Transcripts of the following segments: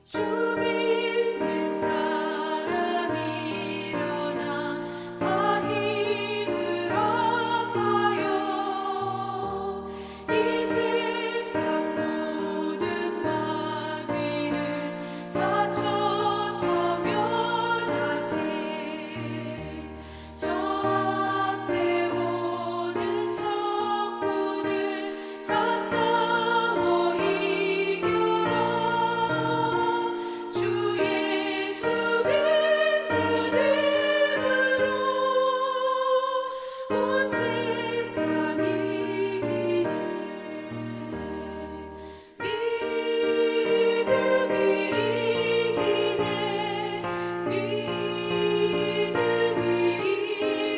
주 믿는 사람 일어나 다 힘을 합하여 이 세상 모든 마귀를 다쳐서 멸하세. 저 앞에 오는 적군을 다 싸워 이겨라. 주 예수 믿는 힘으로 온 세상 이기네. 믿음이 이기네. 믿음이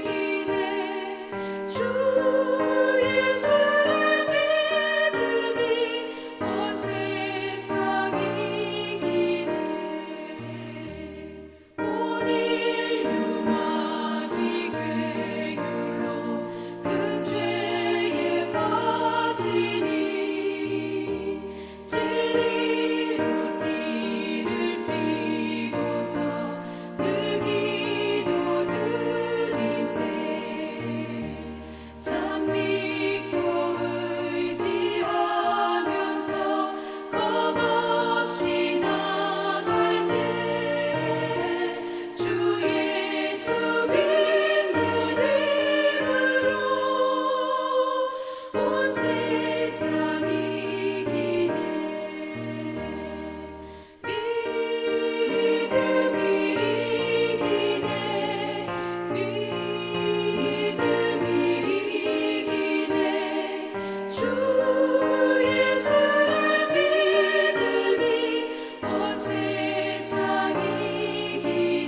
이기네. 주 예수를 믿음이 온 세상 이기네. 온 인류 마귀 괴율로 큰 죄에 빠지니 진리로 띠를 띠고서 늘 기도드리세. 참 믿고 의지하면서 겁없이 나갈 때 주 예수 믿는 힘으로 온 세상 이기네. 믿음이 이기네. 믿음이 이기네. 주 예수를 믿음이 온 세상 이기네.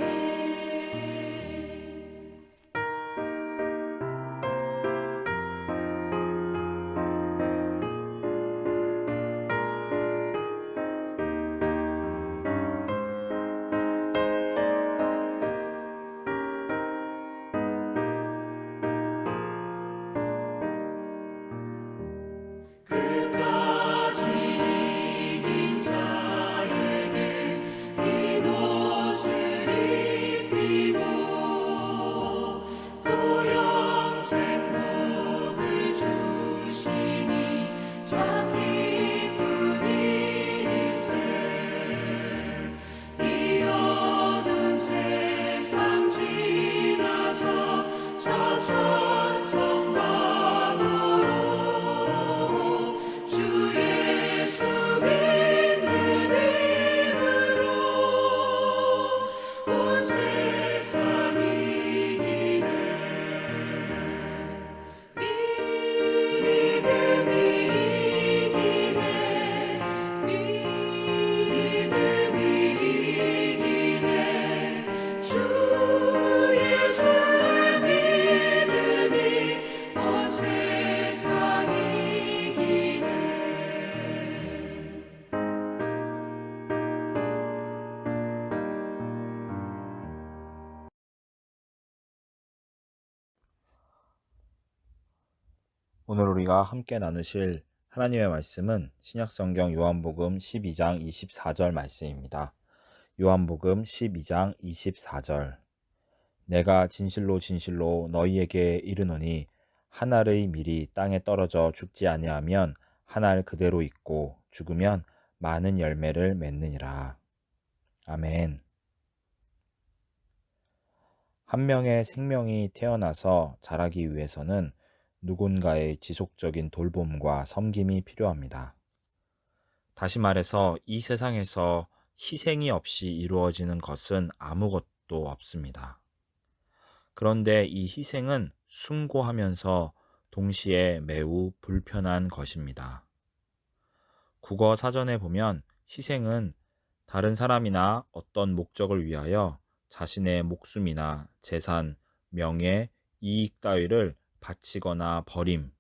끝까지 이긴 자에게 흰 옷을 입히고 또 영생 복을 주시니 참 기쁜 일일세. 이 어두운 세상 지나서 저 천성과 도로 주 예수 믿는 힘으로 온 세상 이기네. 믿음이 이기네. 믿음이 이기네. 주 예수를 믿음이 온 세상 이기네. 오늘 우리가 함께 나누실 하나님의 말씀은 신약성경 요한복음 12장 24절 말씀입니다. 요한복음 12장 24절. 내가 진실로 진실로 너희에게 이르노니 한 알의 밀이 땅에 떨어져 죽지 아니하면 한 알 그대로 있고 죽으면 많은 열매를 맺느니라. 아멘. 한 명의 생명이 태어나서 자라기 위해서는 누군가의 지속적인 돌봄과 섬김이 필요합니다. 다시 말해서 이 세상에서 희생이 없이 이루어지는 것은 아무것도 없습니다. 그런데 이 희생은 숭고하면서 동시에 매우 불편한 것입니다. 국어 사전에 보면 희생은 다른 사람이나 어떤 목적을 위하여 자신의 목숨이나 재산, 명예, 이익 따위를 바치거나 버림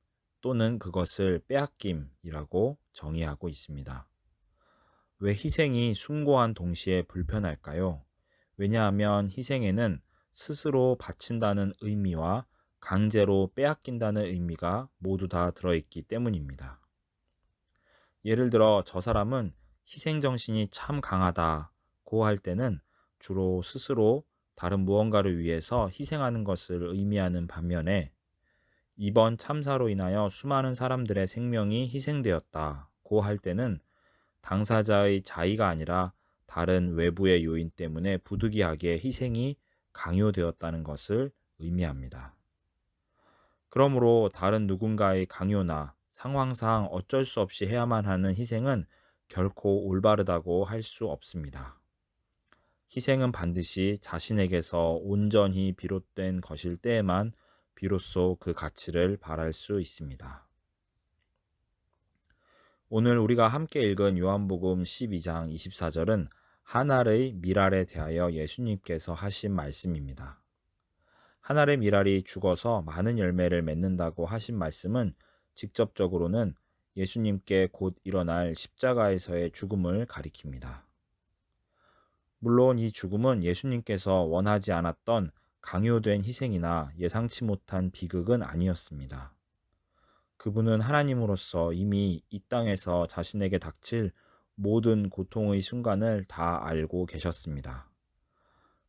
또는 그것을 빼앗김이라고 정의하고 있습니다. 왜 희생이 숭고한 동시에 불편할까요? 왜냐하면 희생에는 스스로 바친다는 의미와 강제로 빼앗긴다는 의미가 모두 다 들어있기 때문입니다. 예를 들어 저 사람은 희생정신이 참 강하다고 할 때는 주로 스스로 다른 무언가를 위해서 희생하는 것을 의미하는 반면에 이번 참사로 인하여 수많은 사람들의 생명이 희생되었다고 할 때는 당사자의 자의가 아니라 다른 외부의 요인 때문에 부득이하게 희생이 강요되었다는 것을 의미합니다. 그러므로 다른 누군가의 강요나 상황상 어쩔 수 없이 해야만 하는 희생은 결코 올바르다고 할 수 없습니다. 희생은 반드시 자신에게서 온전히 비롯된 것일 때에만 비로소 그 가치를 발할 수 있습니다. 오늘 우리가 함께 읽은 요한복음 12장 24절은 한 알의 밀알에 대하여 예수님께서 하신 말씀입니다. 한 알의 밀알이 죽어서 많은 열매를 맺는다고 하신 말씀은 직접적으로는 예수님께 곧 일어날 십자가에서의 죽음을 가리킵니다. 물론 이 죽음은 예수님께서 원하지 않았던 강요된 희생이나 예상치 못한 비극은 아니었습니다. 그분은 하나님으로서 이미 이 땅에서 자신에게 닥칠 모든 고통의 순간을 다 알고 계셨습니다.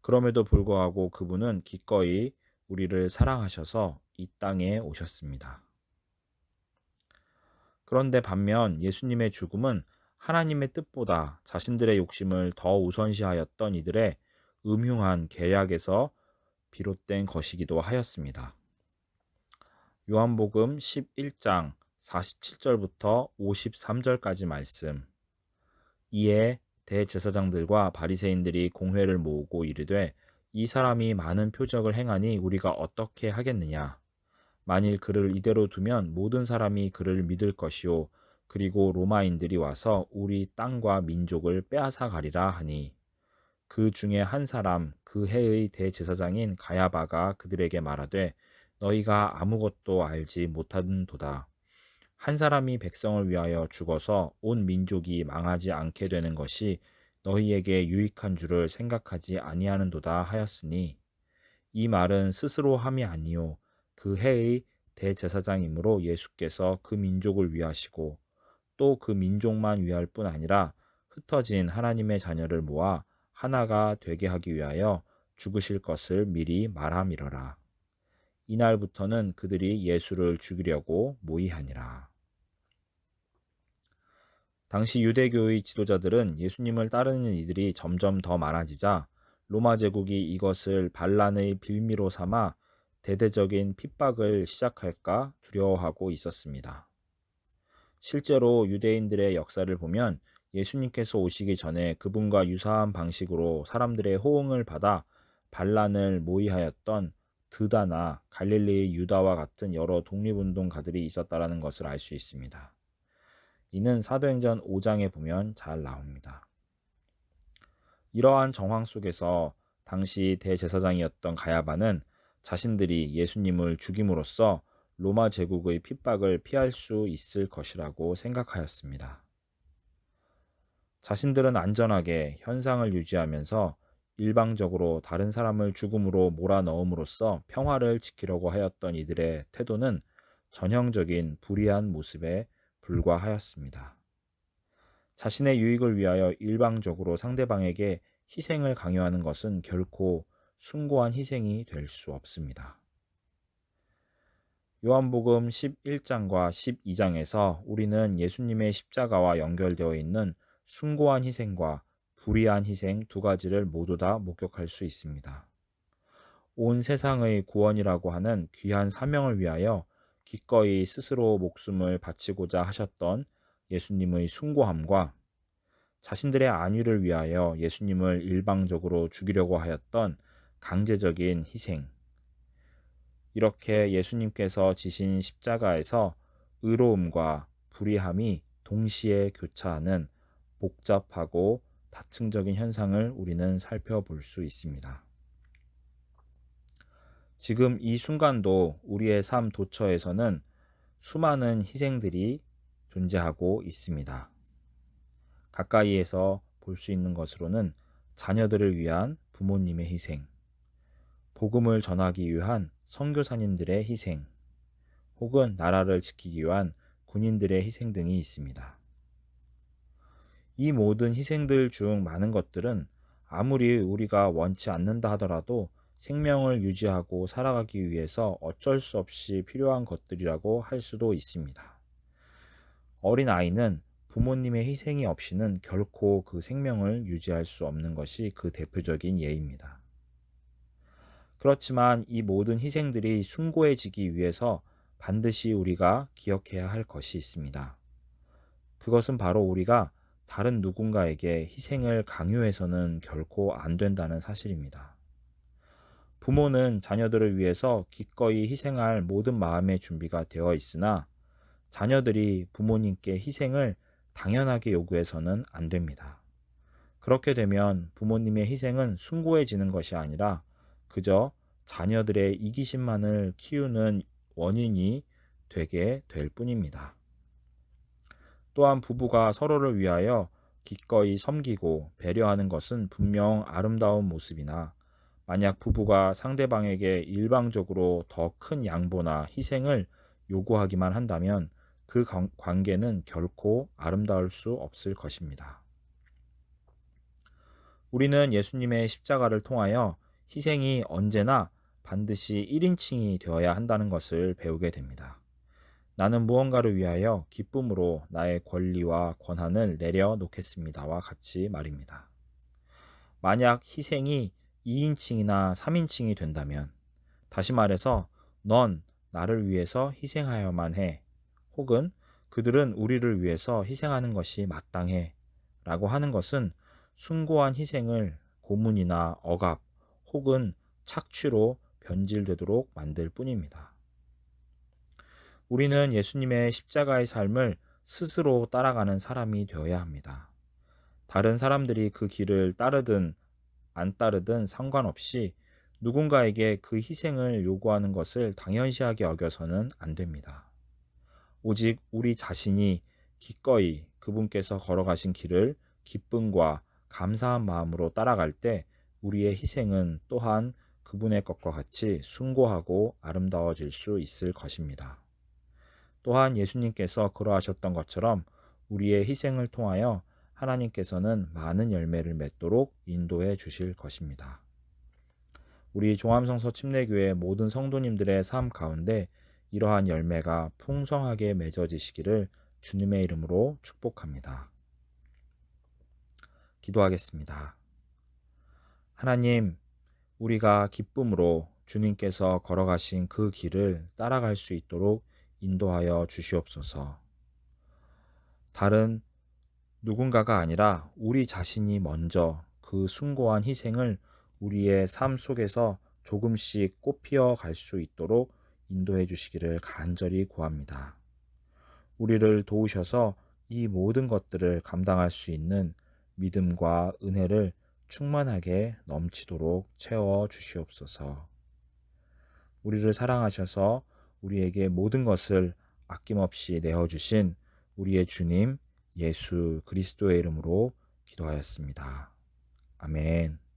그럼에도 불구하고 그분은 기꺼이 우리를 사랑하셔서 이 땅에 오셨습니다. 그런데 반면 예수님의 죽음은 하나님의 뜻보다 자신들의 욕심을 더 우선시하였던 이들의 음흉한 계략에서 비롯된 것이기도 하였습니다. 요한복음 11장 47절부터 53절까지 말씀. 이에 대제사장들과 바리새인들이 공회를 모으고 이르되 이 사람이 많은 표적을 행하니 우리가 어떻게 하겠느냐? 만일 그를 이대로 두면 모든 사람이 그를 믿을 것이요 그리고 로마인들이 와서 우리 땅과 민족을 빼앗아 가리라 하니 그 중에 한 사람 그 해의 대제사장인 가야바가 그들에게 말하되 너희가 아무것도 알지 못하는도다. 한 사람이 백성을 위하여 죽어서 온 민족이 망하지 않게 되는 것이 너희에게 유익한 줄을 생각하지 아니하는도다 하였으니 이 말은 스스로 함이 아니요 그 해의 대제사장이므로 예수께서 그 민족을 위하시고 또 그 민족만 위할 뿐 아니라 흩어진 하나님의 자녀를 모아 하나가 되게 하기 위하여 죽으실 것을 미리 말함이러라. 이날부터는 그들이 예수를 죽이려고 모의하니라. 당시 유대교의 지도자들은 예수님을 따르는 이들이 점점 더 많아지자 로마 제국이 이것을 반란의 빌미로 삼아 대대적인 핍박을 시작할까 두려워하고 있었습니다. 실제로 유대인들의 역사를 보면 예수님께서 오시기 전에 그분과 유사한 방식으로 사람들의 호응을 받아 반란을 모의하였던 드다나 갈릴리의 유다와 같은 여러 독립운동가들이 있었다는 것을 알 수 있습니다. 이는 사도행전 5장에 보면 잘 나옵니다. 이러한 정황 속에서 당시 대제사장이었던 가야바는 자신들이 예수님을 죽임으로써 로마 제국의 핍박을 피할 수 있을 것이라고 생각하였습니다. 자신들은 안전하게 현상을 유지하면서 일방적으로 다른 사람을 죽음으로 몰아넣음으로써 평화를 지키려고 하였던 이들의 태도는 전형적인 불의한 모습에 불과하였습니다. 자신의 유익을 위하여 일방적으로 상대방에게 희생을 강요하는 것은 결코 숭고한 희생이 될 수 없습니다. 요한복음 11장과 12장에서 우리는 예수님의 십자가와 연결되어 있는 숭고한 희생과 불의한 희생 두 가지를 모두 다 목격할 수 있습니다. 온 세상의 구원이라고 하는 귀한 사명을 위하여 기꺼이 스스로 목숨을 바치고자 하셨던 예수님의 숭고함과 자신들의 안위를 위하여 예수님을 일방적으로 죽이려고 하였던 강제적인 희생. 이렇게 예수님께서 지신 십자가에서 의로움과 불의함이 동시에 교차하는 복잡하고 다층적인 현상을 우리는 살펴볼 수 있습니다. 지금 이 순간도 우리의 삶 도처에서는 수많은 희생들이 존재하고 있습니다. 가까이에서 볼 수 있는 것으로는 자녀들을 위한 부모님의 희생, 복음을 전하기 위한 선교사님들의 희생, 혹은 나라를 지키기 위한 군인들의 희생 등이 있습니다. 이 모든 희생들 중 많은 것들은 아무리 우리가 원치 않는다 하더라도 생명을 유지하고 살아가기 위해서 어쩔 수 없이 필요한 것들이라고 할 수도 있습니다. 어린 아이는 부모님의 희생이 없이는 결코 그 생명을 유지할 수 없는 것이 그 대표적인 예입니다. 그렇지만 이 모든 희생들이 숭고해지기 위해서 반드시 우리가 기억해야 할 것이 있습니다. 그것은 바로 우리가 다른 누군가에게 희생을 강요해서는 결코 안 된다는 사실입니다. 부모는 자녀들을 위해서 기꺼이 희생할 모든 마음의 준비가 되어 있으나 자녀들이 부모님께 희생을 당연하게 요구해서는 안 됩니다. 그렇게 되면 부모님의 희생은 숭고해지는 것이 아니라 그저 자녀들의 이기심만을 키우는 원인이 되게 될 뿐입니다. 또한 부부가 서로를 위하여 기꺼이 섬기고 배려하는 것은 분명 아름다운 모습이나 만약 부부가 상대방에게 일방적으로 더 큰 양보나 희생을 요구하기만 한다면 그 관계는 결코 아름다울 수 없을 것입니다. 우리는 예수님의 십자가를 통하여 희생이 언제나 반드시 1인칭이 되어야 한다는 것을 배우게 됩니다. 나는 무언가를 위하여 기쁨으로 나의 권리와 권한을 내려놓겠습니다와 같이 말입니다. 만약 희생이 2인칭이나 3인칭이 된다면, 다시 말해서 넌 나를 위해서 희생하여야만 해, 혹은 그들은 우리를 위해서 희생하는 것이 마땅해 라고 하는 것은 숭고한 희생을 고문이나 억압 혹은 착취로 변질되도록 만들 뿐입니다. 우리는 예수님의 십자가의 삶을 스스로 따라가는 사람이 되어야 합니다. 다른 사람들이 그 길을 따르든 안 따르든 상관없이 누군가에게 그 희생을 요구하는 것을 당연시하게 여겨서는 안 됩니다. 오직 우리 자신이 기꺼이 그분께서 걸어가신 길을 기쁨과 감사한 마음으로 따라갈 때 우리의 희생은 또한 그분의 것과 같이 숭고하고 아름다워질 수 있을 것입니다. 또한 예수님께서 그러하셨던 것처럼 우리의 희생을 통하여 하나님께서는 많은 열매를 맺도록 인도해 주실 것입니다. 우리 종암성서 침례교회 모든 성도님들의 삶 가운데 이러한 열매가 풍성하게 맺어지시기를 주님의 이름으로 축복합니다. 기도하겠습니다. 하나님, 우리가 기쁨으로 주님께서 걸어가신 그 길을 따라갈 수 있도록 인도하여 주시옵소서. 다른 누군가가 아니라 우리 자신이 먼저 그 숭고한 희생을 우리의 삶 속에서 조금씩 꽃피어 갈 수 있도록 인도해 주시기를 간절히 구합니다. 우리를 도우셔서 이 모든 것들을 감당할 수 있는 믿음과 은혜를 충만하게 넘치도록 채워 주시옵소서. 우리를 사랑하셔서 우리에게 모든 것을 아낌없이 내어주신 우리의 주님 예수 그리스도의 이름으로 기도하였습니다. 아멘.